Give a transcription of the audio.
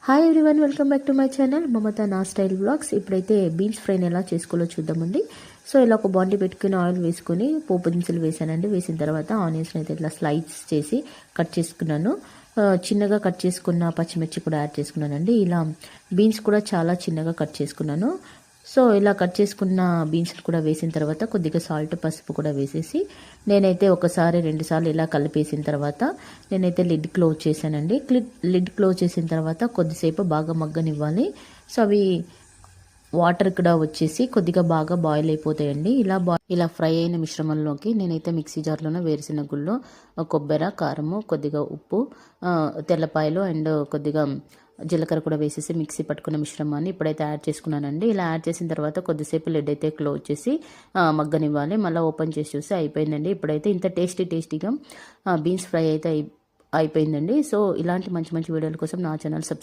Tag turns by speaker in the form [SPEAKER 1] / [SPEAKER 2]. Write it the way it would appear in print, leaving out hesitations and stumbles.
[SPEAKER 1] Hi everyone, welcome back to my channel Mamata నా style blogs. ఇప్పుడైతే beans ఫ్రైని ఎలా చేసుకోవాలో చూద్దామండి. సో ఇలా ఒక బాండీ పెట్టుకుని ఆయిల్ వేసుకొని పోపు దినుసులు వేసానండి. వేసిన తర్వాత ఆనియన్స్ని అయితే ఇట్లా స్లైస్ చేసి కట్ చేసుకున్నాను. చిన్నగా కట్ చేసుకున్న పచ్చిమిర్చి కూడా యాడ్ చేసుకున్నానండి. ఇలా బీన్స్ కూడా చాలా చిన్నగా కట్ చేసుకున్నాను. సో ఇలా కట్ చేసుకున్న బీన్స్ కూడా వేసిన తర్వాత కొద్దిగా సాల్ట్, పసుపు కూడా వేసేసి నేనైతే ఒకసారి 2 సార్లు ఇలా కలిపేసిన తర్వాత నేనైతే లిడ్ క్లోజ్ చేశానండి. లిడ్ క్లోజ్ చేసిన తర్వాత కొద్దిసేపు బాగా మగ్గనివ్వాలి. సో అవి వాటర్ కూడా వచ్చేసి కొద్దిగా బాగా బాయిల్ అయిపోతాయండి. ఇలా ఫ్రై అయిన మిశ్రమంలోకి నేనైతే మిక్సీ జార్లోనే వేరుశెనగ గుళ్ళు, కొబ్బరి, కారము, కొద్దిగా ఉప్పు, తెల్లపాయలు అండ్ కొద్దిగా జీలకర్ర కూడా వేసేసి మిక్సీ పట్టుకున్న మిశ్రమాన్ని ఇప్పుడైతే యాడ్ చేసుకున్నానండి. ఇలా యాడ్ చేసిన తర్వాత కొద్దిసేపు లిడ్ అయితే క్లోజ్ చేసి మగ్గనివ్వాలి. మళ్ళీ ఓపెన్ చేసి చూస్తే అయిపోయిందండి. ఇప్పుడైతే ఇంత టేస్టీగా బీన్స్ ఫ్రై అయితే అయిపోయిందండి. సో ఇలాంటి మంచి మంచి వీడియోల కోసం నా ఛానల్ సబ్స్క్రైబ్